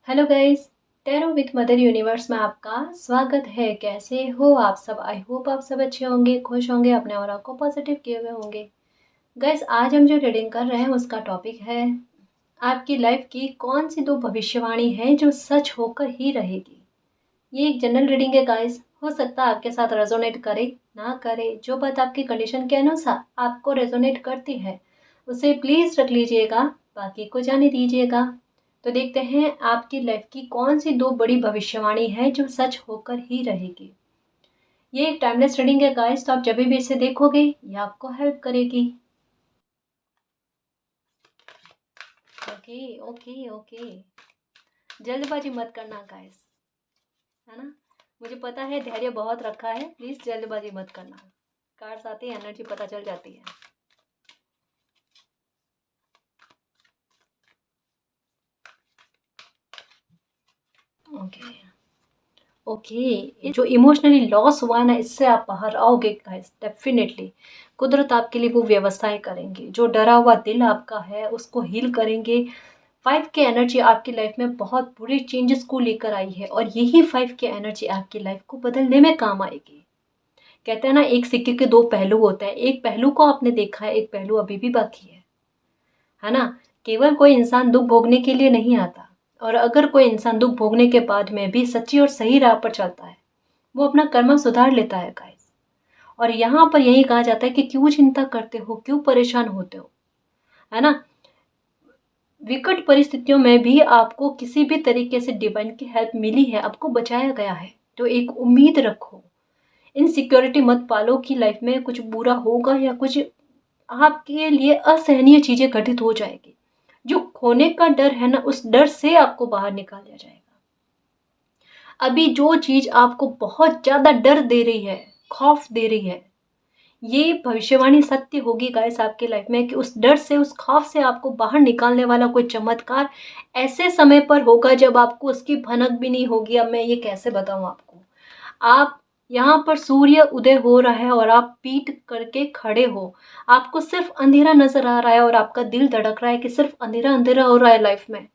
Hello guys. Tarot with mother universe में आपका स्वागत है। कैसे हो आप सब? आई होप आप सब अच्छे होंगे, खुश होंगे, अपने ऑरा को पॉजिटिव किए हुए होंगे। गाइस, आज हम जो रीडिंग कर रहे हैं उसका टॉपिक है आपकी लाइफ की कौन सी दो भविष्यवाणी है जो सच होकर ही रहेगी। ये एक जनरल रीडिंग है गाइस। हो सकता है आपके साथ रेजोनेट करे ना करे। जो बात आपकी कंडीशन के अनुसार आपको रेजोनेट करती है उसे प्लीज़ रख लीजिएगा, बाकी को जाने दीजिएगा। तो देखते हैं आपकी लाइफ की कौन सी दो बड़ी भविष्यवाणी है जो सच होकर ही रहेगी। ये एक टाइमलेस रीडिंग है गाइस, तो आप जब भी इसे देखोगे ये आपको हेल्प करेगी। ओके ओके ओके, जल्दबाजी मत करना गाइस, है ना। मुझे पता है धैर्य बहुत रखा है, प्लीज़ जल्दबाजी मत करना। कार्ड्स आती है, एनर्जी पता चल जाती है। ओके ओके, जो इमोशनली लॉस हुआ है ना, इससे आप बाहर आओगे गाइस डेफिनेटली। कुदरत आपके लिए वो व्यवस्थाएं करेंगे। जो डरा हुआ दिल आपका है उसको हील करेंगे। 5 की एनर्जी आपकी लाइफ में बहुत बुरी चेंजेस को लेकर आई है और यही 5 की एनर्जी आपकी लाइफ को बदलने में काम आएगी। कहते हैं ना, एक सिक्के के दो पहलू होते हैं। एक पहलू को आपने देखा है, एक पहलू अभी भी बाकी है ना। केवल कोई इंसान दुख भोगने के लिए नहीं आता, और अगर कोई इंसान दुख भोगने के बाद में भी सच्ची और सही राह पर चलता है वो अपना कर्म सुधार लेता है गाइस। और यहाँ पर यही कहा जाता है कि क्यों चिंता करते हो, क्यों परेशान होते हो, है ना। विकट परिस्थितियों में भी आपको किसी भी तरीके से डिवाइन की हेल्प मिली है, आपको बचाया गया है। तो एक उम्मीद रखो, इनसिक्योरिटी मत पालो कि लाइफ में कुछ बुरा होगा या कुछ आपके लिए असहनीय चीजें घटित हो जाएगी। जो खोने का डर है ना, उस डर से आपको बाहर निकाल दिया जाएगा। अभी जो चीज आपको बहुत ज्यादा डर दे रही है, खौफ दे रही है, ये भविष्यवाणी सत्य होगी गाइस आपकी लाइफ में कि उस डर से, उस खौफ से आपको बाहर निकालने वाला कोई चमत्कार ऐसे समय पर होगा जब आपको उसकी भनक भी नहीं होगी। अब मैं ये कैसे बताऊं आपको। आप यहाँ पर सूर्य उदय हो रहा है और आप पीठ करके खड़े हो, आपको सिर्फ अंधेरा नजर आ रहा है और आपका दिल धड़क रहा है कि सिर्फ अंधेरा अंधेरा हो रहा है लाइफ में।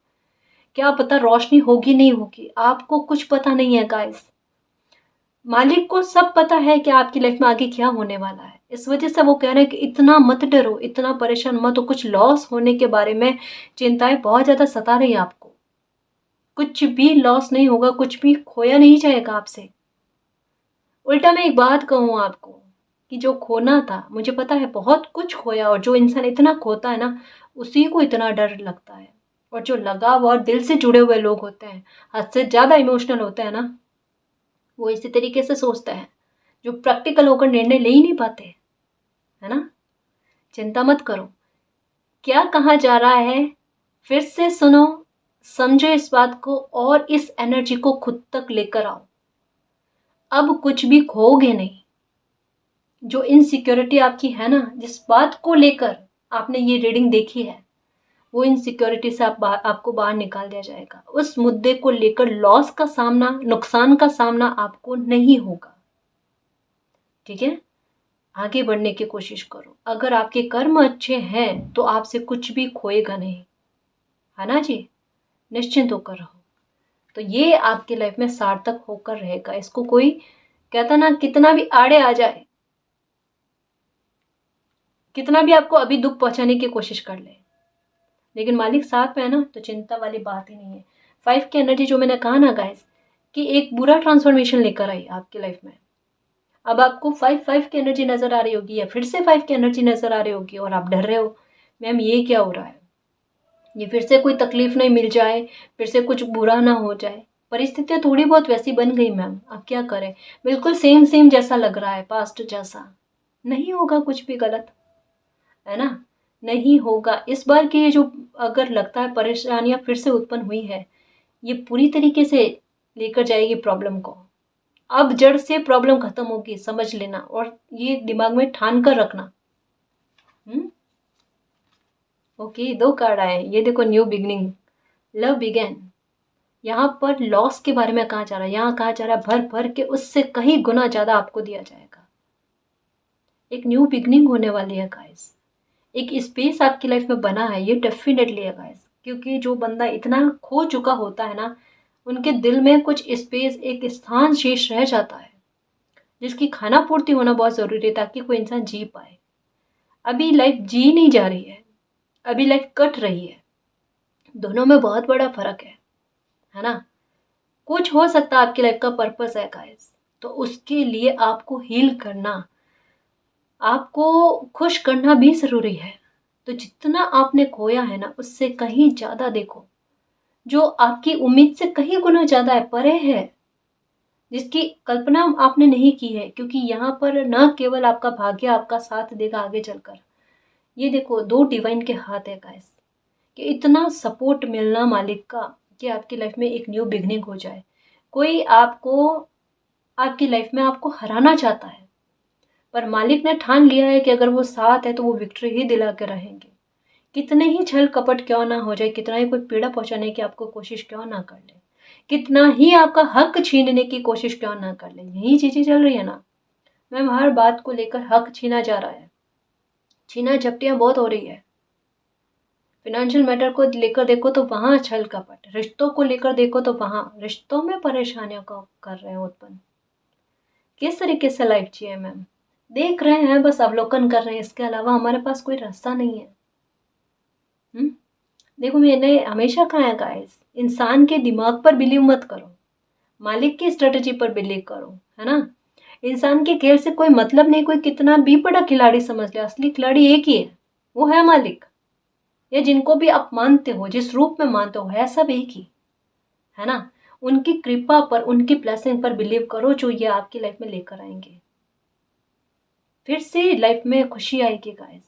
क्या पता रोशनी होगी नहीं होगी, आपको कुछ पता नहीं है गाइस। मालिक को सब पता है कि आपकी लाइफ में आगे क्या होने वाला है। इस वजह से वो कह रहे हैं कि इतना मत डरो, इतना परेशान मत हो। कुछ लॉस होने के बारे में चिंताएं बहुत ज्यादा सता रही है आपको। कुछ भी लॉस नहीं होगा, कुछ भी खोया नहीं जाएगा आपसे। उल्टा मैं एक बात कहूँ आपको कि जो खोना था, मुझे पता है बहुत कुछ खोया, और जो इंसान इतना खोता है ना उसी को इतना डर लगता है। और जो लगाव और दिल से जुड़े हुए लोग होते हैं, हद से ज्यादा इमोशनल होते हैं ना, वो इसी तरीके से सोचते हैं। जो प्रैक्टिकल होकर निर्णय ले ही नहीं पाते, है ना। चिंता मत करो, क्या कहा जा रहा है फिर से सुनो, समझो इस बात को और इस एनर्जी को खुद तक लेकर आओ। अब कुछ भी खोओगे नहीं। जो इनसिक्योरिटी आपकी है ना, जिस बात को लेकर आपने ये रीडिंग देखी है, वो इनसिक्योरिटी से आपको बाहर निकाल दिया जाएगा। उस मुद्दे को लेकर लॉस का सामना, नुकसान का सामना आपको नहीं होगा। ठीक है, आगे बढ़ने की कोशिश करो। अगर आपके कर्म अच्छे हैं तो आपसे कुछ भी खोएगा नहीं, है ना जी। निश्चिंत होकर रहो। तो ये आपकी लाइफ में सार्थक होकर रहेगा। इसको कोई कहता ना, कितना भी आड़े आ जाए, कितना भी आपको अभी दुख पहुंचाने की कोशिश कर ले, लेकिन मालिक साथ में है ना, तो चिंता वाली बात ही नहीं है। 5 की एनर्जी जो मैंने कहा ना गाइस, कि एक बुरा ट्रांसफॉर्मेशन लेकर आई आपकी लाइफ में। अब आपको 5 की एनर्जी नजर आ रही होगी या फिर से 5 की एनर्जी नजर आ रही होगी और आप डर रहे हो, मैम ये क्या हो रहा है, ये फिर से कोई तकलीफ नहीं मिल जाए, फिर से कुछ बुरा ना हो जाए। परिस्थितियां थोड़ी बहुत वैसी बन गई मैम, अब क्या करें। बिल्कुल सेम सेम जैसा लग रहा है, पास्ट जैसा। नहीं होगा कुछ भी गलत, है ना। नहीं होगा इस बार की ये जो, अगर लगता है परेशानियां फिर से उत्पन्न हुई है, ये पूरी तरीके से लेकर जाएगी प्रॉब्लम को। अब जड़ से प्रॉब्लम खत्म होगी, समझ लेना, और ये दिमाग में ठान कर रखना। हम्म। ओके, दो कार्ड आए, ये देखो, न्यू बिगनिंग, लव बिगेन। यहाँ पर लॉस के बारे में कहा जा रहा है, यहाँ कहा जा रहा है भर भर के उससे कहीं गुना ज्यादा आपको दिया जाएगा। एक न्यू बिगनिंग होने वाली है गाइस। एक स्पेस आपकी लाइफ में बना है, ये डेफिनेटली है गाइस। क्योंकि जो बंदा इतना खो चुका होता है ना, उनके दिल में कुछ स्पेस, एक स्थान शेष रह जाता है, जिसकी खाना पूर्ति होना बहुत ज़रूरी है ताकि कोई इंसान जी पाए। अभी लाइफ जी नहीं जा रही है, अभी लाइफ कट रही है। दोनों में बहुत बड़ा फ़र्क है ना? कुछ हो सकता है आपकी लाइफ का पर्पस है गाइस, तो उसके लिए आपको हील करना, आपको खुश करना भी ज़रूरी है। तो जितना आपने खोया है ना, उससे कहीं ज़्यादा देखो, जो आपकी उम्मीद से कहीं गुना ज़्यादा है, परे है, जिसकी कल्पना आपने नहीं की है। क्योंकि यहाँ पर न केवल आपका भाग्य आपका साथ देगा आगे चलकर, ये देखो 2 डिवाइन के हाथ है गाइस, कि इतना सपोर्ट मिलना मालिक का कि आपकी लाइफ में एक न्यू बिगनिंग हो जाए। कोई आपको आपकी लाइफ में आपको हराना चाहता है, पर मालिक ने ठान लिया है कि अगर वो साथ है तो वो विक्ट्री ही दिला के रहेंगे। कितने ही छल कपट क्यों ना हो जाए, कितना ही कोई पीड़ा पहुंचाने की आपको कोशिश क्यों ना कर ले, कितना ही आपका हक छीनने की कोशिश क्यों ना कर ले, यही चीजें चल रही है ना मैम। हर बात को लेकर हक छीना जा रहा है, छीना झपटियां बहुत हो रही है। फिनेंशियल मैटर को लेकर देखो तो वहां छल कपट, रिश्तों को लेकर देखो तो वहां रिश्तों में परेशानियों को कर रहे हैं उत्पन्न। किस तरीके से लाइफ चाहिए मैम, देख रहे हैं, बस अवलोकन कर रहे हैं, इसके अलावा हमारे पास कोई रास्ता नहीं है। देखो मैंने हमेशा कहा है गाइस, इंसान के दिमाग पर बिलीव मत करो, मालिक की स्ट्रेटजी पर बिलीव करो, है ना? इंसान के खेल से कोई मतलब नहीं, कोई कितना भी बड़ा खिलाड़ी समझ ले, असली खिलाड़ी एक ही है, वो है मालिक। ये जिनको भी आप मानते हो, जिस रूप में मानते हो, है सब एक ही, है ना? उनकी कृपा पर, उनकी ब्लेसिंग पर बिलीव करो, जो ये आपकी लाइफ में लेकर आएंगे। फिर से लाइफ में खुशी आएगी गाइस,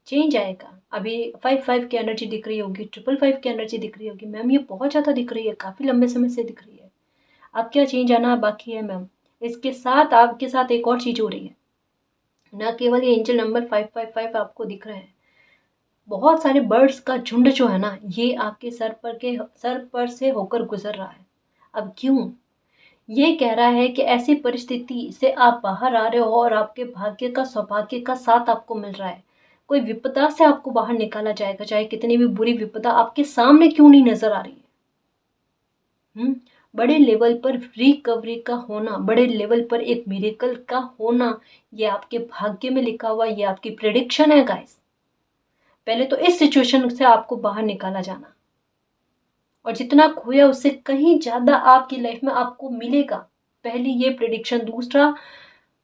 चेंज आएगा। अभी 5-5 की एनर्जी दिख रही होगी, 5-5 की एनर्जी दिख रही होगी मैम, ये बहुत ज़्यादा दिख रही है, काफ़ी लंबे समय से दिख रही है। अब क्या चेंज आना बाकी है मैम? इसके साथ आपके साथ एक और चीज़ हो रही है, न केवल ये एंजल नंबर 555 आपको दिख रहे हैं, बहुत सारे बर्ड्स का झुंड जो है ना, ये आपके सर पर से होकर गुजर रहा है। अब क्यों? ये कह रहा है कि ऐसी परिस्थिति से आप बाहर आ रहे हो और आपके भाग्य का, सौभाग्य का साथ आपको मिल रहा है। कोई विपदा से आपको बाहर निकाला जाएगा, चाहे कितनी भी बुरी विपदा आपके सामने क्यों नहीं नजर आ रही है। बड़े लेवल पर रिकवरी का होना, बड़े लेवल पर एक मिरेकल का होना, ये आपके भाग्य में लिखा हुआ, ये आपकी प्रेडिक्शन है गाइस। पहले तो इस सिचुएशन से आपको बाहर निकाला जाना, और जितना खोया उससे कहीं ज्यादा आपकी लाइफ में आपको मिलेगा, पहली ये प्रेडिक्शन। दूसरा,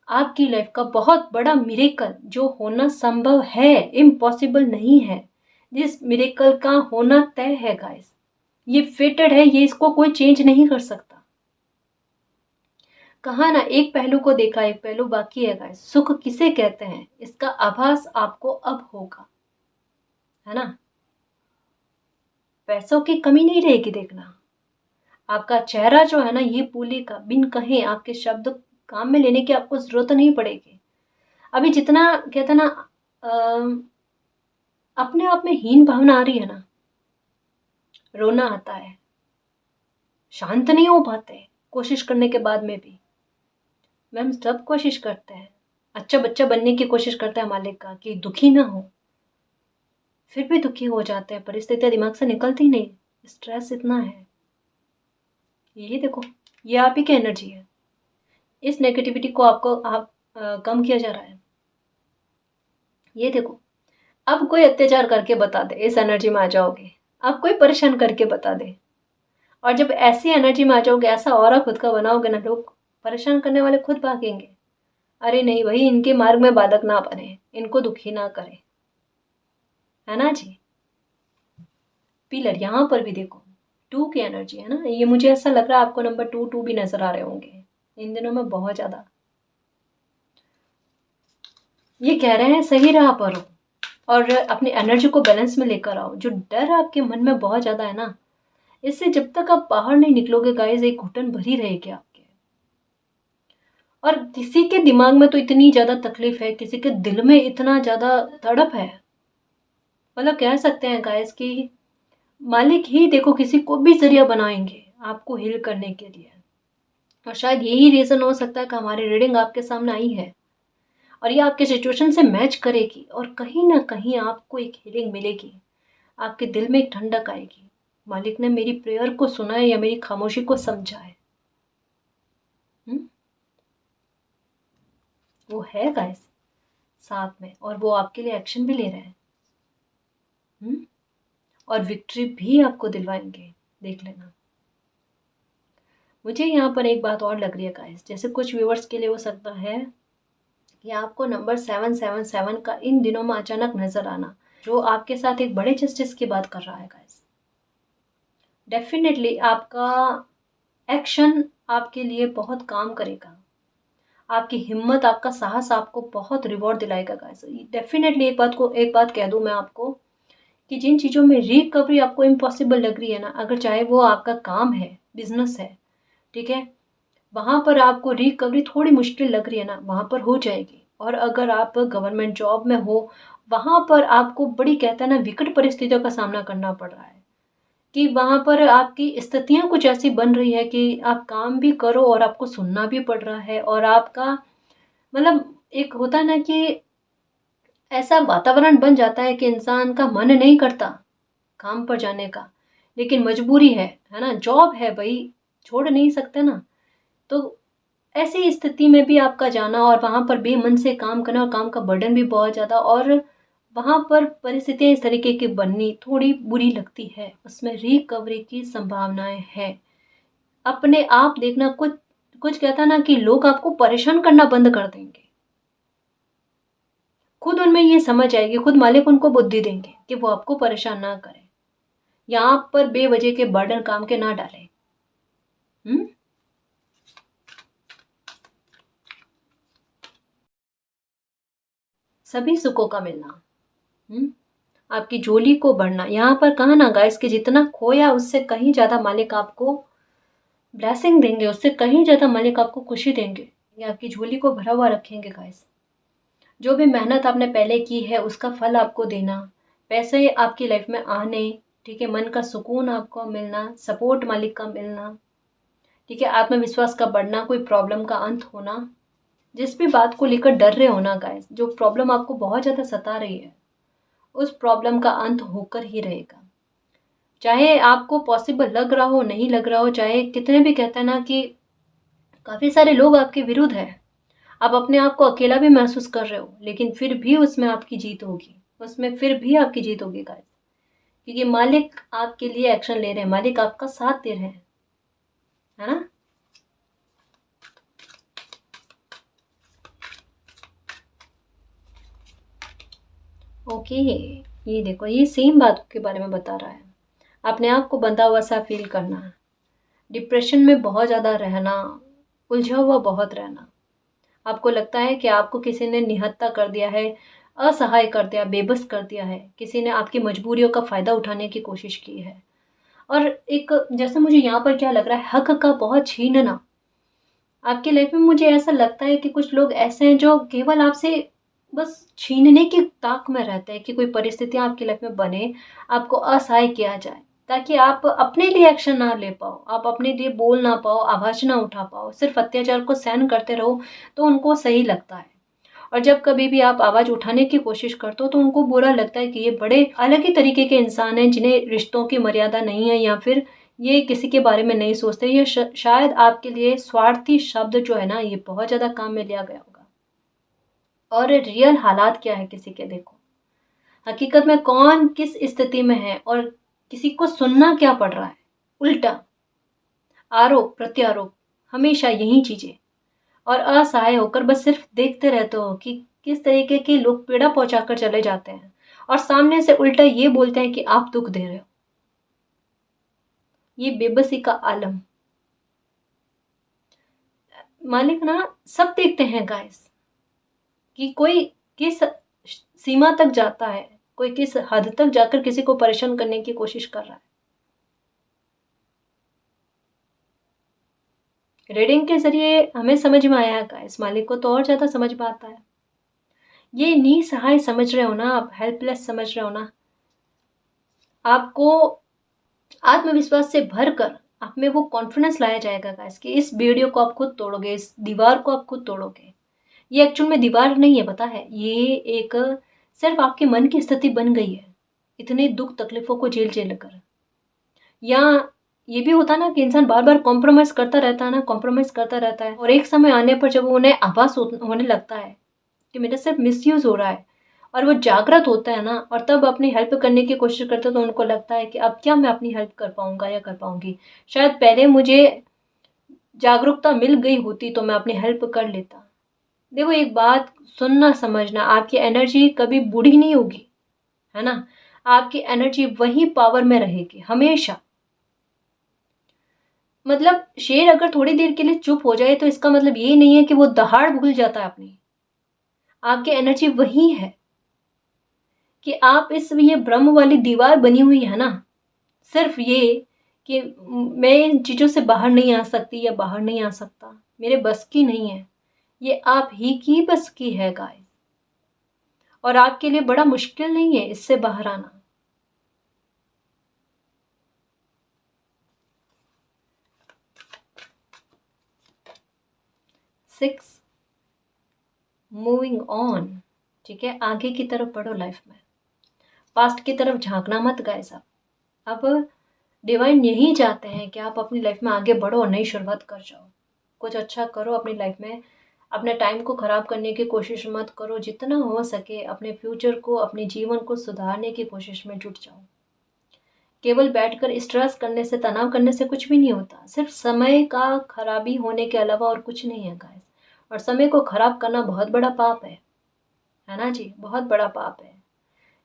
आपकी लाइफ का बहुत बड़ा मिरेकल जो होना संभव है, इम्पॉसिबल नहीं है, जिस मिरेकल का होना तय है गाइस, ये फेटेड है, ये इसको कोई चेंज नहीं कर सकता। कहा ना, एक पहलू को देखा, एक पहलू बाकी है गाइस। सुख किसे कहते हैं, इसका आभास आपको अब होगा, है ना? पैसों की कमी नहीं रहेगी, देखना आपका चेहरा जो है ना, ये पूली का बिन कहे आपके शब्द काम में लेने की आपको जरूरत नहीं पड़ेगी। अभी जितना कहते हैं ना, अपने आप में हीन भावना आ रही है ना, रोना आता है, शांत नहीं हो पाते कोशिश करने के बाद में भी। मैम सब कोशिश करते हैं, अच्छा बच्चा बनने की कोशिश करते हैं मालिक का, कि दुखी ना हो, फिर भी दुखी हो जाते हैं, परिस्थितियां दिमाग से निकलती नहीं, स्ट्रेस इतना है। ये देखो, ये आप ही की एनर्जी है, इस नेगेटिविटी को आपको कम किया जा रहा है। ये देखो, अब कोई अत्याचार करके बता दे, इस एनर्जी में आ जाओगे, अब कोई परेशान करके बता दे, और जब ऐसी एनर्जी में आ जाओगे, ऐसा ऑरा खुद का बनाओगे ना, लोग परेशान करने वाले खुद भागेंगे। अरे नहीं भाई, इनके मार्ग में बाधक ना बने, इनको दुखी ना करे, है ना जी? पिलर यहाँ पर भी देखो, 2 की एनर्जी है ना, ये मुझे ऐसा लग रहा है आपको नंबर 2 भी नजर आ रहे होंगे इन दिनों में बहुत ज्यादा। ये कह रहे हैं सही राह पर हो और अपनी एनर्जी को बैलेंस में लेकर आओ। जो डर आपके मन में बहुत ज्यादा है ना, इससे जब तक आप बाहर नहीं निकलोगे गाइस, एक घुटन भरी रहेगी आपके। और किसी के दिमाग में तो इतनी ज्यादा तकलीफ है, किसी के दिल में इतना ज्यादा तड़प है, मतलब कह सकते हैं गाइस कि मालिक ही देखो किसी को भी जरिया बनाएंगे आपको हील करने के लिए। और शायद यही रीजन हो सकता है कि हमारी रीडिंग आपके सामने आई है और ये आपके सिचुएशन से मैच करेगी, और कहीं ना कहीं आपको एक हीलिंग मिलेगी। आपके दिल में एक ठंडक आएगी, मालिक ने मेरी प्रेयर को सुना है या मेरी खामोशी को समझा है। वो है गाइस साथ में, और वो आपके लिए एक्शन भी ले रहे हैं। और विक्ट्री भी आपको दिलवाएंगे, देख लेना। मुझे यहाँ पर एक बात और लग रही है गाइस, जैसे कुछ व्यूअर्स के लिए हो सकता है कि आपको नंबर 777 का इन दिनों में अचानक नजर आना, जो आपके साथ एक बड़े जस्टिस की बात कर रहा है गाइस। डेफिनेटली आपका एक्शन आपके लिए बहुत काम करेगा, आपकी हिम्मत, आपका साहस आपको बहुत रिवॉर्ड दिलाएगा गाइस। डेफिनेटली एक बात कह दूं मैं आपको कि जिन चीज़ों में रिकवरी आपको इम्पॉसिबल लग रही है ना, अगर चाहे वो आपका काम है, बिजनेस है, ठीक है, वहाँ पर आपको रिकवरी थोड़ी मुश्किल लग रही है ना, वहाँ पर हो जाएगी। और अगर आप गवर्नमेंट जॉब में हो, वहाँ पर आपको बड़ी कहते हैं ना विकट परिस्थितियों का सामना करना पड़ रहा है, कि वहाँ पर आपकी स्थितियाँ कुछ ऐसी बन रही है कि आप काम भी करो और आपको सुनना भी पड़ रहा है, और आपका मतलब एक होता है ना कि ऐसा वातावरण बन जाता है कि इंसान का मन नहीं करता काम पर जाने का, लेकिन मजबूरी है ना, जॉब है भाई, छोड़ नहीं सकते ना। तो ऐसी स्थिति में भी आपका जाना और वहाँ पर बेमन से काम करना, और काम का बर्डन भी बहुत ज़्यादा, और वहाँ पर परिस्थितियाँ इस तरीके की बननी थोड़ी बुरी लगती है, उसमें रिकवरी की संभावनाएं हैं। अपने आप देखना, कुछ कुछ कहता ना कि लोग आपको परेशान करना बंद कर देंगे, खुद उनमें ये समझ आएगी, खुद मालिक उनको बुद्धि देंगे कि वो आपको परेशान ना करें, यहाँ पर बेवजह के बर्डन काम के ना डालें। सभी सुखों का मिलना, आपकी झोली को भरना, यहाँ पर कहा ना गाइस कि जितना खोया उससे कहीं ज्यादा मालिक आपको ब्लेसिंग देंगे, उससे कहीं ज्यादा मालिक आपको खुशी देंगे, ये आपकी झोली को भरा हुआ रखेंगे गाइस। जो भी मेहनत आपने पहले की है उसका फल आपको देना, पैसे आपकी लाइफ में आने, ठीक है, मन का सुकून आपको मिलना, सपोर्ट मालिक का मिलना, ठीक है, आत्मविश्वास का बढ़ना, कोई प्रॉब्लम का अंत होना, जिस भी बात को लेकर डर रहे हो ना गाइस, जो प्रॉब्लम आपको बहुत ज़्यादा सता रही है, उस प्रॉब्लम का अंत होकर ही रहेगा। चाहे आपको पॉसिबल लग रहा हो, नहीं लग रहा हो, चाहे कितने भी कहते हैं ना कि काफ़ी सारे लोग आपके विरुद्ध है, आप अपने आप को अकेला भी महसूस कर रहे हो, लेकिन फिर भी उसमें आपकी जीत होगी, उसमें फिर भी आपकी जीत होगी गाइस, क्योंकि मालिक आपके लिए एक्शन ले रहे हैं, मालिक आपका साथ दे रहे हैं, है ना। ओके, ये देखो, ये सेम बात के बारे में बता रहा है, अपने आप को बंधा हुआ सा फील करना, डिप्रेशन में बहुत ज़्यादा रहना, उलझा हुआ बहुत रहना, आपको लगता है कि आपको किसी ने निहत्था कर दिया है, असहाय कर दिया, बेबस कर दिया है, किसी ने आपकी मजबूरियों का फ़ायदा उठाने की कोशिश की है। और एक जैसे मुझे यहाँ पर क्या लग रहा है, हक का बहुत छीनना आपकी लाइफ में, मुझे ऐसा लगता है कि कुछ लोग ऐसे हैं जो केवल आपसे बस छीनने की ताक में रहते हैं, कि कोई परिस्थितियाँ आपकी लाइफ में बने, आपको असहाय किया जाए, ताकि आप अपने लिए एक्शन ना ले पाओ, आप अपने लिए बोल ना पाओ, आवाज़ ना उठा पाओ, सिर्फ अत्याचार को सहन करते रहो, तो उनको सही लगता है। और जब कभी भी आप आवाज़ उठाने की कोशिश करते हो तो उनको बुरा लगता है कि ये बड़े अलग ही तरीके के इंसान हैं, जिन्हें रिश्तों की मर्यादा नहीं है, या फिर ये किसी के बारे में नहीं सोचते, ये शायद आपके लिए स्वार्थी शब्द जो है ना, ये बहुत ज़्यादा काम में लिया गया होगा। और रियल हालात क्या है किसी के, देखो हकीकत में कौन किस स्थिति में है, और किसी को सुनना क्या पड़ रहा है, उल्टा आरोप प्रत्यारोप, हमेशा यही चीज़ें, और असहाय होकर बस सिर्फ देखते रहते हो कि किस तरीके के लोग पीड़ा पहुंचाकर चले जाते हैं, और सामने से उल्टा ये बोलते हैं कि आप दुख दे रहे हो। ये बेबसी का आलम, मालिक ना सब देखते हैं गाइस, कि कोई किस सीमा तक जाता है, कोई किस हद तक जाकर किसी को परेशान करने की कोशिश कर रहा है। रीडिंग के जरिए हमें समझ में आया है गाइस, मालिक को तो और ज्यादा समझ में आता है। ये निसहाय समझ रहे हो ना आप, हेल्पलेस समझ रहे हो ना, आपको आत्मविश्वास से भरकर आप में वो कॉन्फिडेंस लाया जाएगा गाइस, कि इस वीडियो को आप खुद तोड़ोगे, इस दीवार को आप खुद तोड़ोगे। ये एक्चुअल में दीवार नहीं है, पता है, ये एक सिर्फ आपके मन की स्थिति बन गई है, इतने दुख तकलीफ़ों को झेल कर। या ये भी होता है ना कि इंसान बार बार कॉम्प्रोमाइज़ करता रहता है ना, कॉम्प्रोमाइज़ करता रहता है, और एक समय आने पर जब उन्हें आभास होने लगता है कि मेरे से मिसयूज़ हो रहा है, और वो जागृत होता है ना, और तब अपनी हेल्प करने की कोशिश करते हैं, तो उनको लगता है कि अब क्या मैं अपनी हेल्प कर पाऊँगा या कर पाऊँगी। शायद पहले मुझे जागरूकता मिल गई होती तो मैं अपनी हेल्प कर लेता। देखो, एक बात सुनना समझना, आपकी एनर्जी कभी बूढ़ी नहीं होगी, है ना? आपकी एनर्जी वही पावर में रहेगी हमेशा। मतलब शेर अगर थोड़ी देर के लिए चुप हो जाए तो इसका मतलब ये नहीं है कि वो दहाड़ भूल जाता है अपनी। आपकी एनर्जी वही है कि आप इस ये ब्रह्म वाली दीवार बनी हुई है ना, सिर्फ ये कि मैं इन चीज़ों से बाहर नहीं आ सकती या बाहर नहीं आ सकता, मेरे बस की नहीं है। ये आप ही की बस की है गाइस, और आपके लिए बड़ा मुश्किल नहीं है इससे बाहर आना। Six, moving on. ठीक है, आगे की तरफ बढ़ो लाइफ में, पास्ट की तरफ झांकना मत गाइस। अब डिवाइन यही चाहते हैं कि आप अपनी लाइफ में आगे बढ़ो और नई शुरुआत कर जाओ, कुछ अच्छा करो अपनी लाइफ में। अपने टाइम को ख़राब करने की कोशिश मत करो, जितना हो सके अपने फ्यूचर को, अपने जीवन को सुधारने की कोशिश में जुट जाओ। केवल बैठकर स्ट्रेस करने से, तनाव करने से कुछ भी नहीं होता, सिर्फ समय का खराबी होने के अलावा और कुछ नहीं है गाइस। और समय को खराब करना बहुत बड़ा पाप है ना जी, बहुत बड़ा पाप है।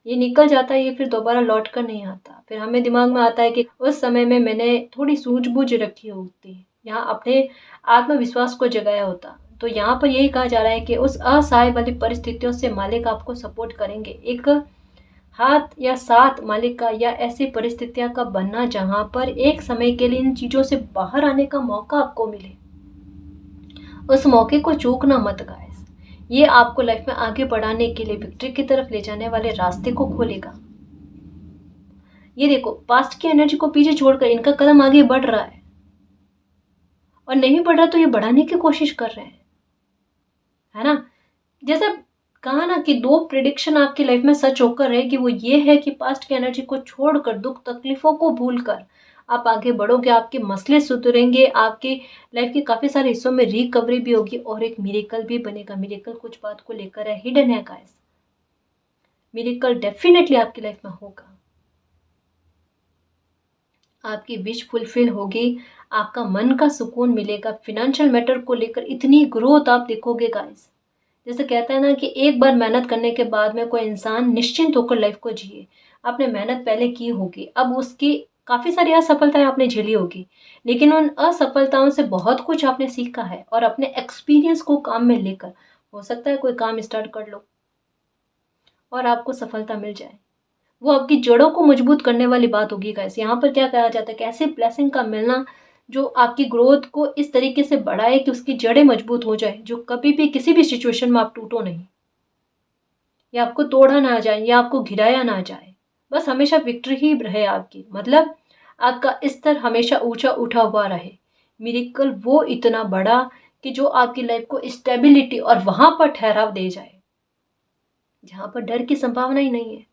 ये निकल जाता है, ये फिर दोबारा लौट कर नहीं आता। फिर हमें दिमाग में आता है कि उस समय में मैंने थोड़ी सूझबूझ रखी होती, यहाँ अपने आत्मविश्वास को जगाया होता। तो यहाँ पर यही कहा जा रहा है कि उस असहाय वाली परिस्थितियों से मालिक आपको सपोर्ट करेंगे। एक हाथ या साथ मालिक का, या ऐसी परिस्थितियां का बनना जहाँ पर एक समय के लिए इन चीज़ों से बाहर आने का मौका आपको मिले, उस मौके को चूकना मत गाइस। ये आपको लाइफ में आगे बढ़ाने के लिए, विक्ट्री की तरफ ले जाने वाले रास्ते को खोलेगा। ये देखो, पास्ट की एनर्जी को पीछे छोड़कर इनका कदम आगे बढ़ रहा है, और नहीं बढ़ रहा तो ये बढ़ाने की कोशिश कर रहे हैं, है ना? जैसा कहा ना कि दो प्रिडिक्शन आपकी लाइफ में सच होकर रहेगी, वो ये है कि पास्ट की एनर्जी को छोड़कर, दुख तकलीफों को भूलकर आप आगे बढ़ोगे, आपके मसले सुधरेंगे, आपकी लाइफ के काफी सारे हिस्सों में रिकवरी भी होगी, और एक मिरेकल भी बनेगा। मिरेकल कुछ बात को लेकर है, हिडन है गाइस। मिरेकल डेफिनेटली आपकी लाइफ में होगा, आपकी विश फुलफिल होगी, आपका मन का सुकून मिलेगा। फाइनेंशियल मैटर को लेकर इतनी ग्रोथ आप देखोगे गाइस। जैसे कहते हैं ना कि एक बार मेहनत करने के बाद में कोई इंसान निश्चिंत होकर लाइफ को जिए। आपने मेहनत पहले की होगी, अब उसकी काफ़ी सारी असफलताएं आपने झेली होगी, लेकिन उन असफलताओं से बहुत कुछ आपने सीखा है, और अपने एक्सपीरियंस को काम में लेकर हो सकता है कोई काम स्टार्ट कर लो और आपको सफलता मिल जाए। वो आपकी जड़ों को मजबूत करने वाली बात होगी गाइस। यहाँ पर क्या कहा जाता है कि ऐसे ब्लेसिंग का मिलना जो आपकी ग्रोथ को इस तरीके से बढ़ाए कि उसकी जड़ें मजबूत हो जाए, जो कभी भी किसी भी सिचुएशन में आप टूटो नहीं, या आपको तोड़ा ना जाए, या आपको गिराया ना जाए, बस हमेशा विक्ट्री ही रहे आपकी। मतलब आपका स्तर हमेशा ऊंचा उठा हुआ रहे। मिरेकल वो इतना बड़ा कि जो आपकी लाइफ को स्टेबिलिटी और वहां पर ठहराव दे जाए जहां पर डर की संभावना ही नहीं है।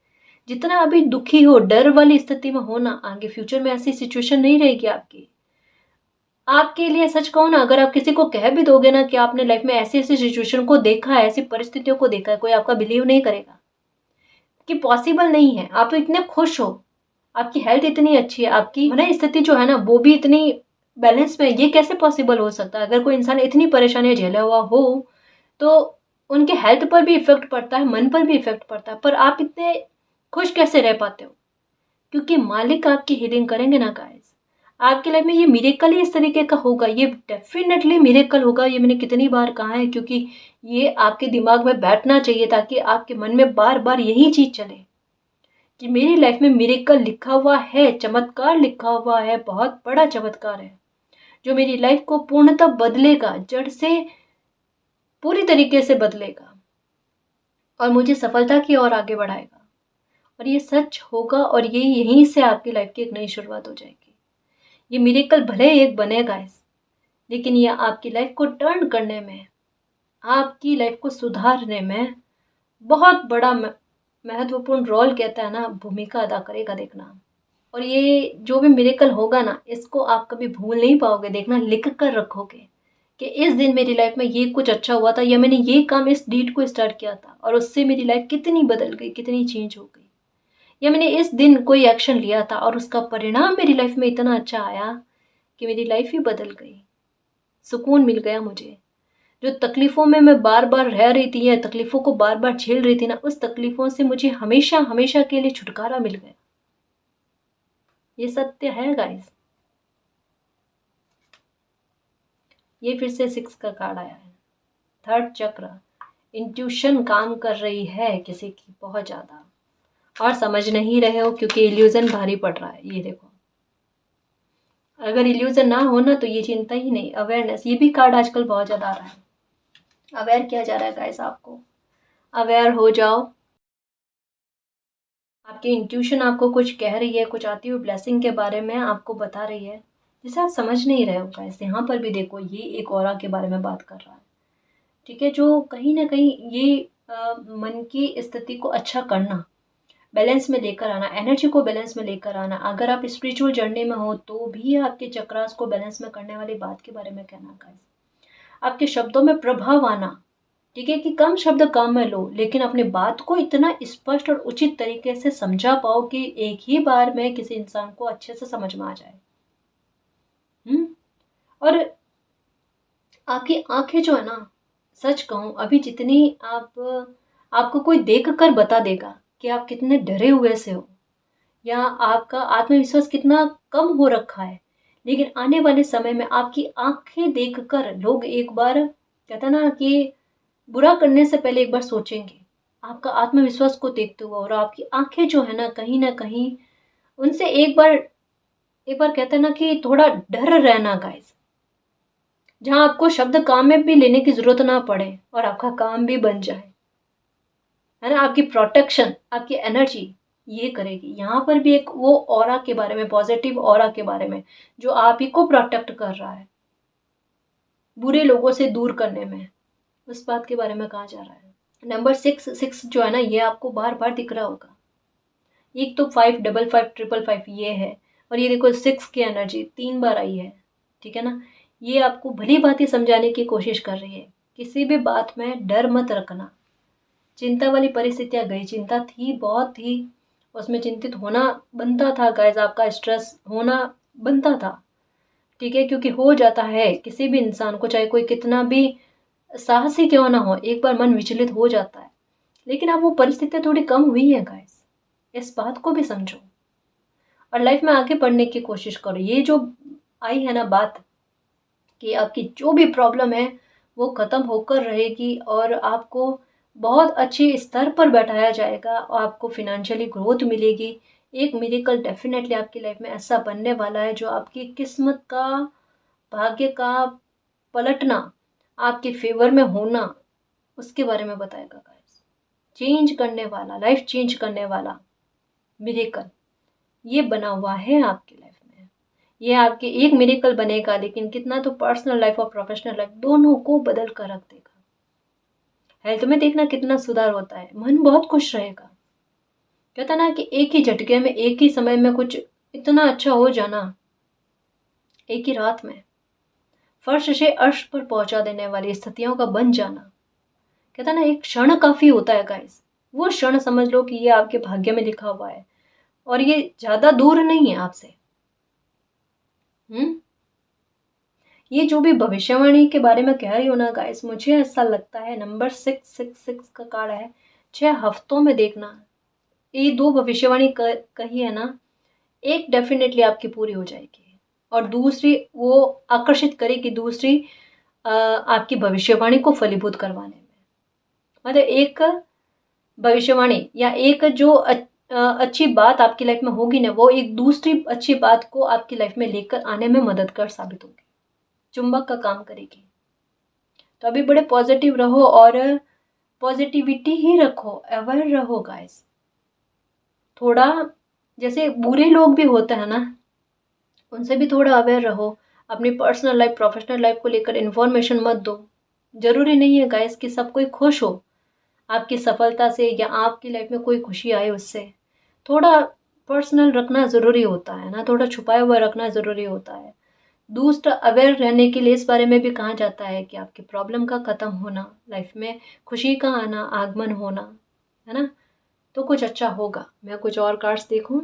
जितना अभी दुखी हो, डर वाली स्थिति में हो ना, आगे फ्यूचर में ऐसी सिचुएशन नहीं रहेगी आपकी। आपके लिए सच कहूँ ना, अगर आप किसी को कह भी दोगे ना कि आपने लाइफ में ऐसी ऐसी सिचुएशन को देखा है, ऐसी परिस्थितियों को देखा है, कोई आपका बिलीव नहीं करेगा कि पॉसिबल नहीं है। आप इतने खुश हो, आपकी हेल्थ इतनी अच्छी है, आपकी मन स्थिति जो है ना वो भी इतनी बैलेंस में, ये कैसे पॉसिबल हो सकता है? अगर कोई इंसान इतनी परेशानियां झेला हुआ हो तो उनके हेल्थ पर भी इफेक्ट पड़ता है, मन पर भी इफेक्ट पड़ता है, पर आप इतने खुश कैसे रह पाते हो? क्योंकि मालिक आपकी हीलिंग करेंगे ना गाइस। आपकी लाइफ में ये मिरेकल ही इस तरीके का होगा, ये डेफिनेटली मिरेकल होगा। ये मैंने कितनी बार कहा है, क्योंकि ये आपके दिमाग में बैठना चाहिए ताकि आपके मन में बार बार यही चीज चले कि मेरी लाइफ में मिरेकल लिखा हुआ है, चमत्कार लिखा हुआ है, बहुत बड़ा चमत्कार है जो मेरी लाइफ को पूर्णतः बदलेगा, जड़ से पूरी तरीके से बदलेगा, और मुझे सफलता की ओर आगे बढ़ाएगा। और ये सच होगा, और ये यहीं से आपकी लाइफ की एक नई शुरुआत हो जाएगी। ये मिरेकल भले एक बनेगा इस, लेकिन ये आपकी लाइफ को टर्न करने में, आपकी लाइफ को सुधारने में बहुत बड़ा महत्वपूर्ण रोल कहता है ना, भूमिका अदा करेगा देखना। और ये जो भी मिरेकल होगा ना, इसको आप कभी भूल नहीं पाओगे, देखना लिख कर रखोगे कि इस दिन मेरी लाइफ में ये कुछ अच्छा हुआ था, या मैंने ये काम इस डीड को स्टार्ट किया था और उससे मेरी लाइफ कितनी बदल गई, कितनी चेंज हो गई। या मैंने इस दिन कोई एक्शन लिया था और उसका परिणाम मेरी लाइफ में इतना अच्छा आया कि मेरी लाइफ ही बदल गई, सुकून मिल गया मुझे। जो तकलीफ़ों में मैं बार बार रह रही थी या तकलीफ़ों को बार बार झेल रही थी ना, उस तकलीफ़ों से मुझे हमेशा हमेशा के लिए छुटकारा मिल गया। ये सत्य है गाइस। ये फिर से 6 का कार्ड आया है, थर्ड चक्र। इंट्यूशन काम कर रही है किसी की बहुत ज़्यादा, और समझ नहीं रहे हो क्योंकि इल्यूजन भारी पड़ रहा है। ये देखो, अगर इल्यूजन ना हो ना तो ये चिंता ही नहीं। अवेयरनेस, ये भी कार्ड आजकल बहुत ज़्यादा आ रहा है। अवेयर किया जा रहा है गाइस आपको, अवेयर हो जाओ। आपकी इंट्यूशन आपको कुछ कह रही है, कुछ आती हुई ब्लेसिंग के बारे में आपको बता रही है, जिसे आप समझ नहीं रहे हो गाइस। यहाँ पर भी देखो, ये एक ऑरा के बारे में बात कर रहा है, ठीक है, जो कहीं ना कहीं ये मन की स्थिति को अच्छा करना, बैलेंस में लेकर आना, एनर्जी को बैलेंस में लेकर आना। अगर आप स्पिरिचुअल जर्नी में हो तो भी आपके चक्रास को बैलेंस में करने वाली बात के बारे में कहना गाइस। आपके शब्दों में प्रभाव आना, ठीक है, कि कम शब्द काम में लो, लेकिन अपनी बात को इतना स्पष्ट और उचित तरीके से समझा पाओ कि एक ही बार में किसी इंसान को अच्छे से समझ में आ जाए। और आपकी आंखें जो है ना, सच कहूँ अभी जितनी आपको कोई देख कर बता देगा कि आप कितने डरे हुए से हो, या आपका आत्मविश्वास कितना कम हो रखा है, लेकिन आने वाले समय में आपकी आंखें देखकर लोग एक बार, कहता ना कि बुरा करने से पहले एक बार सोचेंगे आपका आत्मविश्वास को देखते हुए। और आपकी आंखें जो है ना कहीं उनसे एक बार कहते हैं ना कि थोड़ा डर रहना गाइस, जहां आपको शब्द काम में भी लेने की जरूरत ना पड़े और आपका काम भी बन जाए, है ना। आपकी प्रोटेक्शन, आपकी एनर्जी ये करेगी। यहाँ पर भी एक वो ऑरा के बारे में, पॉजिटिव ऑरा के बारे में, जो आप ही को प्रोटेक्ट कर रहा है बुरे लोगों से दूर करने में, उस बात के बारे में कहा जा रहा है। नंबर 6 जो है ना, ये आपको बार बार दिख रहा होगा। एक तो 55555 ये है, और ये देखो 6 की एनर्जी 3 बार आई है, ठीक है ना। ये आपको भली भांति समझाने की कोशिश कर रही है, किसी भी बात में डर मत रखना। चिंता वाली परिस्थितियां गई, चिंता थी, बहुत थी, उसमें चिंतित होना बनता था गाइस, आपका स्ट्रेस होना बनता था, ठीक है, क्योंकि हो जाता है किसी भी इंसान को, चाहे कोई कितना भी साहसी क्यों ना हो, एक बार मन विचलित हो जाता है। लेकिन अब वो परिस्थितियां थोड़ी कम हुई है गाइस, इस बात को भी समझो और लाइफ में आगे बढ़ने की कोशिश करो। ये जो आई है ना बात, कि आपकी जो भी प्रॉब्लम है वो ख़त्म होकर रहेगी और आपको बहुत अच्छे स्तर पर बैठाया जाएगा और आपको फिनेंशियली ग्रोथ मिलेगी। एक मिरेकल डेफिनेटली आपकी लाइफ में ऐसा बनने वाला है जो आपकी किस्मत का, भाग्य का पलटना, आपके फेवर में होना, उसके बारे में बताएगा गाइस। चेंज करने वाला, लाइफ चेंज करने वाला मिरेकल ये बना हुआ है आपकी लाइफ में। ये आपके एक मिरेकल बनेगा, लेकिन कितना तो पर्सनल लाइफ और प्रोफेशनल लाइफ दोनों को बदल कर रख देगा। हेल्थ में देखना कितना सुधार होता है, मन बहुत खुश रहेगा। कहता ना कि एक ही झटके में, एक ही समय में कुछ इतना अच्छा हो जाना, एक ही रात में फर्श से अर्श पर पहुंचा देने वाली स्थितियों का बन जाना। कहता ना एक क्षण काफी होता है गाइस, वो क्षण समझ लो कि ये आपके भाग्य में लिखा हुआ है और ये ज्यादा दूर नहीं है आपसे। ये जो भी भविष्यवाणी के बारे में कह रही हो ना गाइस, मुझे ऐसा लगता है नंबर 666 का कार्ड है, 6 हफ्तों में देखना। ये 2 भविष्यवाणी कही है ना, एक डेफिनेटली आपकी पूरी हो जाएगी और दूसरी वो आकर्षित करेगी, दूसरी आपकी भविष्यवाणी को फलीभूत करवाने में। मतलब एक भविष्यवाणी या एक जो अच्छी बात आपकी लाइफ में होगी ना, वो एक दूसरी अच्छी बात को आपकी लाइफ में लेकर आने में मददगार साबित होगी, चुंबक का काम करेगी। तो अभी बड़े पॉजिटिव रहो और पॉजिटिविटी ही रखो, अवेयर रहो गाइस। थोड़ा जैसे बुरे लोग भी होते हैं ना, उनसे भी थोड़ा अवेयर रहो। अपनी पर्सनल लाइफ, प्रोफेशनल लाइफ को लेकर इन्फॉर्मेशन मत दो। जरूरी नहीं है गाइस कि सब कोई खुश हो, आपकी सफलता से या आपकी लाइफ में कोई खुशी आए उससे। थोड़ा पर्सनल रखना ज़रूरी होता है ना, थोड़ा छुपाया हुआ रखना ज़रूरी होता है। दूसरा, अवेयर रहने के लिए इस बारे में भी कहा जाता है कि आपकी प्रॉब्लम का ख़त्म होना, लाइफ में खुशी का आना, आगमन होना, है ना? तो कुछ अच्छा होगा। मैं कुछ और कार्ड्स देखूं।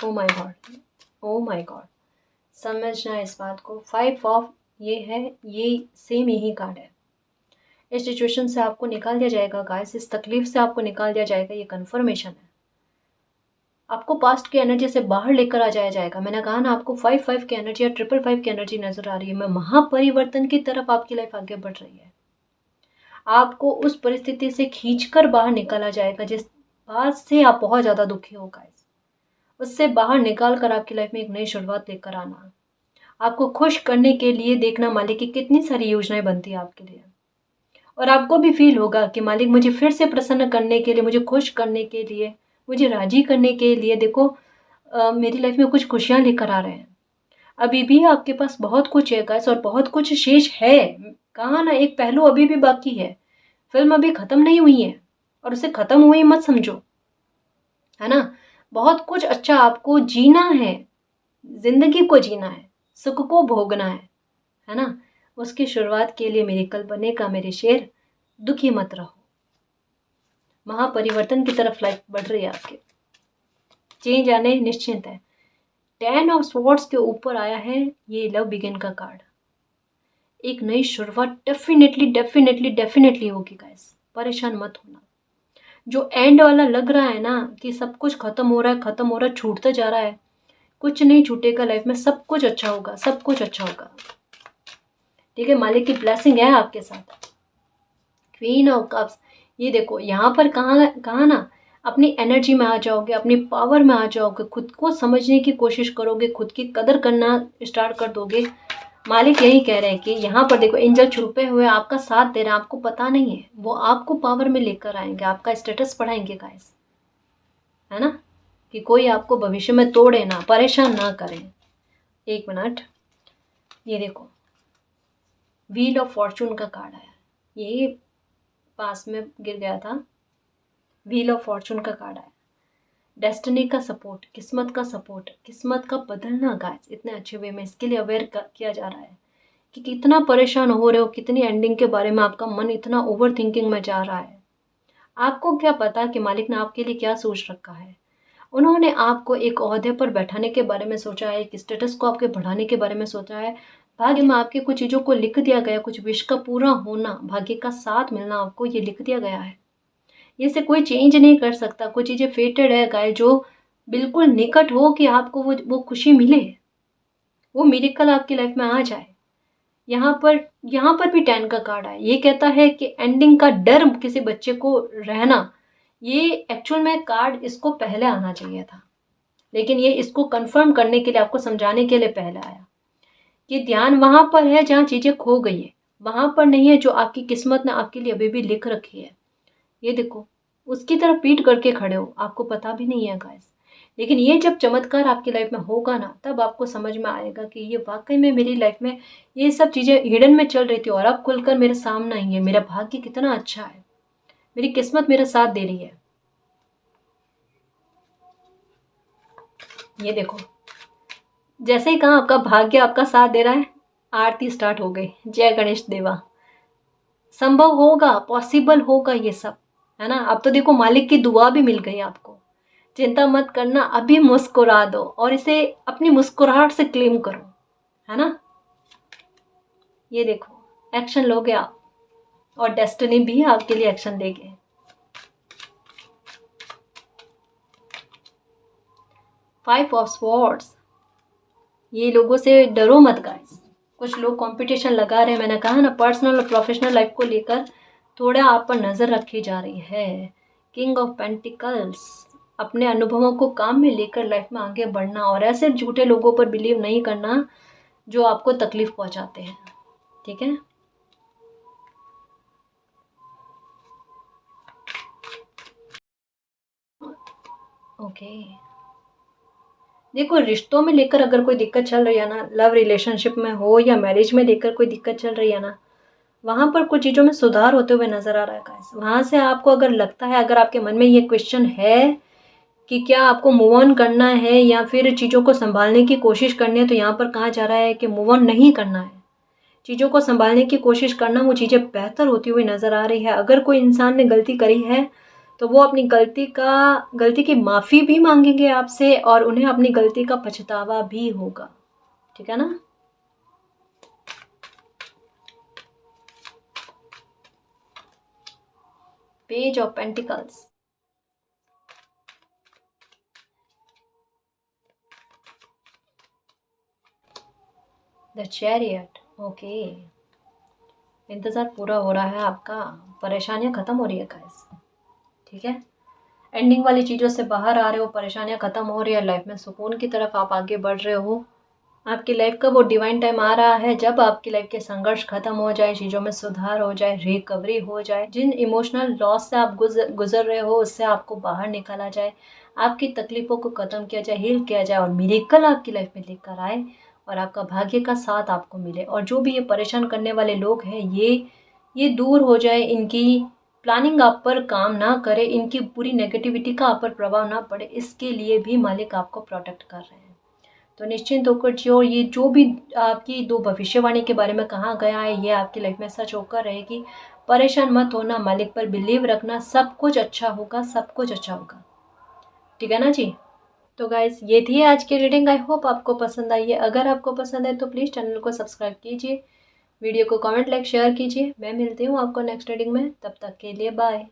Oh my God, oh my God, समझना इस बात को। 5 ऑफ ये है, ये सेम यही कार्ड है। इस सिचुएशन से आपको निकाल दिया जाएगा गाइस, इस तकलीफ से आपको निकाल दिया जाएगा, ये कन्फर्मेशन है। आपको पास्ट की एनर्जी से बाहर लेकर आ जाया जाएगा। मैंने कहा ना, आपको 5-5 की एनर्जी या 5-5 की एनर्जी नजर आ रही है। मैं महापरिवर्तन की तरफ आपकी लाइफ आगे बढ़ रही है। आपको उस परिस्थिति से खींचकर बाहर निकाला जाएगा जिस बात से आप बहुत ज़्यादा दुखी हो गाइस। उससे बाहर निकाल कर आपकी लाइफ में एक नई शुरुआत लेकर आना, आपको खुश करने के लिए देखना मालिक की कितनी सारी योजनाएं बनती है आपके लिए। और आपको भी फील होगा कि मालिक मुझे फिर से प्रसन्न करने के लिए, मुझे खुश करने के लिए, मुझे राजी करने के लिए देखो मेरी लाइफ में कुछ खुशियाँ लेकर आ रहे हैं। अभी भी आपके पास बहुत कुछ है गाइस, और बहुत कुछ शेष है। कहा ना, एक पहलू अभी भी बाकी है। फिल्म अभी खत्म नहीं हुई है, और उसे खत्म हुई मत समझो, है ना? बहुत कुछ अच्छा आपको जीना है, जिंदगी को जीना है, सुख को भोगना है ना? उसकी शुरुआत के लिए मिरेकल बनेगा मेरे शेर, दुखी मत रहो। महापरिवर्तन की तरफ लाइफ बढ़ रही है आपके, चेंज आने निश्चिंत है। 10 ऑफ स्वॉर्ड्स के ऊपर आया है ये लव बिगिन का कार्ड। एक नई शुरुआत डेफिनेटली डेफिनेटली डेफिनेटली होगी गाइस, परेशान मत होना। जो एंड वाला लग रहा है ना कि सब कुछ खत्म हो रहा है, खत्म हो रहा है, छूटता जा रहा है, कुछ नहीं छूटेगा लाइफ में। सब कुछ अच्छा होगा, सब कुछ अच्छा होगा। ठीक है, मालिक की ब्लेसिंग है आपके साथ। क्वीन ऑफ कप्स, ये देखो यहाँ पर कहाँ ना, अपनी एनर्जी में आ जाओगे, अपनी पावर में आ जाओगे, खुद को समझने की कोशिश करोगे, खुद की कदर करना स्टार्ट कर दोगे। मालिक यही कह रहे हैं कि यहाँ पर देखो, एंजल छुपे हुए आपका साथ दे रहे हैं, आपको पता नहीं है, वो आपको पावर में लेकर आएंगे, आपका स्टेटस बढ़ाएंगे गाइस, है ना? कि कोई आपको भविष्य में तोड़े ना, परेशान ना करें। एक मिनट, ये देखो, व्हील ऑफ फॉर्चून का कार्ड आया, ये पास में गिर गया था। व्हील ऑफ फॉर्चून का कार्ड आया, डेस्टिनी का सपोर्ट, किस्मत का सपोर्ट, किस्मत का बदलना गाइस, इतने अच्छे वे में इसके लिए अवेयर किया जा रहा है कि कितना परेशान हो रहे हो, कितनी एंडिंग के बारे में आपका मन इतना ओवर थिंकिंग में जा रहा है। आपको क्या पता कि मालिक ने आपके लिए क्या सोच रखा है। उन्होंने आपको एक ओहदे पर बैठाने के बारे में सोचा है, एक स्टेटस को आपके बढ़ाने के बारे में सोचा है। भाग्य में आपके कुछ चीज़ों को लिख दिया गया, कुछ विश का पूरा होना, भाग्य का साथ मिलना, आपको ये लिख दिया गया है। ये से कोई चेंज नहीं कर सकता। कुछ चीज़ें फेटेड है गाय, जो बिल्कुल निकट हो कि आपको वो खुशी मिले, वो मिरेकल आपकी लाइफ में आ जाए। यहाँ पर भी 10 का कार्ड है। ये कहता है कि एंडिंग का डर किसी बच्चे को रहना, ये एक्चुअल में कार्ड इसको पहले आना चाहिए था, लेकिन ये इसको कंफर्म करने के लिए, आपको समझाने के लिए पहले आया कि ध्यान वहां पर है जहाँ चीजें खो गई है, वहां पर नहीं है जो आपकी किस्मत ने आपके लिए अभी भी लिख रखी है। ये देखो, उसकी तरफ पीठ करके खड़े हो, आपको पता भी नहीं है गाइस। लेकिन ये जब चमत्कार आपकी लाइफ में होगा ना, तब आपको समझ में आएगा कि ये वाकई में मेरी लाइफ में ये सब चीज़ें हिडन में चल रही थी, और अब खुलकर मेरे सामने आई है। मेरा भाग्य कितना अच्छा है, मेरी किस्मत मेरा साथ दे रही है। ये देखो, जैसे ही कहा आपका भाग्य आपका साथ दे रहा है, आरती स्टार्ट हो गई। जय गणेश देवा। संभव होगा, पॉसिबल होगा ये सब, है ना? अब तो देखो, मालिक की दुआ भी मिल गई आपको। चिंता मत करना, अभी मुस्कुरा दो और इसे अपनी मुस्कुराहट से क्लेम करो, है ना? ये देखो, एक्शन लोगे आप, और डेस्टिनी भी आपके लिए एक्शन लेगे। 5 ऑफ स्वॉर्ड्स, ये लोगों से डरो मत गाइस। कुछ लोग कंपटीशन लगा रहे हैं, मैंने कहा ना, पर्सनल और प्रोफेशनल लाइफ को लेकर थोड़ा आप पर नज़र रखी जा रही है। किंग ऑफ पेंटिकल्स, अपने अनुभवों को काम में लेकर लाइफ में आगे बढ़ना, और ऐसे झूठे लोगों पर बिलीव नहीं करना जो आपको तकलीफ पहुंचाते हैं। ठीक है, ओके। देखो, रिश्तों में लेकर अगर कोई दिक्कत चल रही है ना, लव रिलेशनशिप में हो या मैरिज में लेकर कोई दिक्कत चल रही है ना, वहाँ पर कुछ चीज़ों में सुधार होते हुए नज़र आ रहा है गाइस। वहाँ से आपको अगर लगता है, अगर आपके मन में ये क्वेश्चन है कि क्या आपको मूव ऑन करना है या फिर चीज़ों को संभालने की कोशिश करनी है, तो यहाँ पर कहा जा रहा है कि मूव ऑन नहीं करना है, चीज़ों को संभालने की कोशिश करना, वो चीज़ें बेहतर होती हुई नज़र आ रही है। अगर कोई इंसान ने गलती करी है तो वो अपनी गलती की माफ़ी भी मांगेंगे आपसे और उन्हें अपनी गलती का पछतावा भी होगा। ठीक है ना। Page of pentacles, the chariot. Okay, इंतज़ार पूरा हो रहा है आपका, परेशानियां ख़त्म हो रही है गाइस। ठीक है, एंडिंग वाली चीज़ों से बाहर आ रहे हो, परेशानियां ख़त्म हो रही है, लाइफ में सुकून की तरफ आप आगे बढ़ रहे हो। आपकी लाइफ का वो डिवाइन टाइम आ रहा है जब आपकी लाइफ के संघर्ष खत्म हो जाए, चीज़ों में सुधार हो जाए, रिकवरी हो जाए, जिन इमोशनल लॉस से आप गुजर रहे हो उससे आपको बाहर निकाला जाए, आपकी तकलीफ़ों को ख़त्म किया जाए, हील किया जाए और मिरेकल आपकी लाइफ में लेकर आए और आपका भाग्य का साथ आपको मिले। और जो भी ये परेशान करने वाले लोग हैं, ये दूर हो जाए, इनकी प्लानिंग आप पर काम ना करे, इनकी पूरी नेगेटिविटी का आप पर प्रभाव ना पड़े, इसके लिए भी मालिक आपको प्रोटेक्ट कर रहे हैं। तो निश्चिंत होकर जियो, ये जो भी आपकी दो भविष्यवाणी के बारे में कहा गया है ये आपकी लाइफ में सच होकर रहेगी। परेशान मत होना, मालिक पर बिलीव रखना, सब कुछ अच्छा होगा, सब कुछ अच्छा होगा। ठीक है ना जी। तो गाइस, ये थी आज की रीडिंग। आई होप आपको पसंद आई है। अगर आपको पसंद है तो प्लीज़ चैनल को सब्सक्राइब कीजिए, वीडियो को कमेंट लाइक शेयर कीजिए। मैं मिलती हूँ आपको नेक्स्ट रीडिंग में, तब तक के लिए बाय।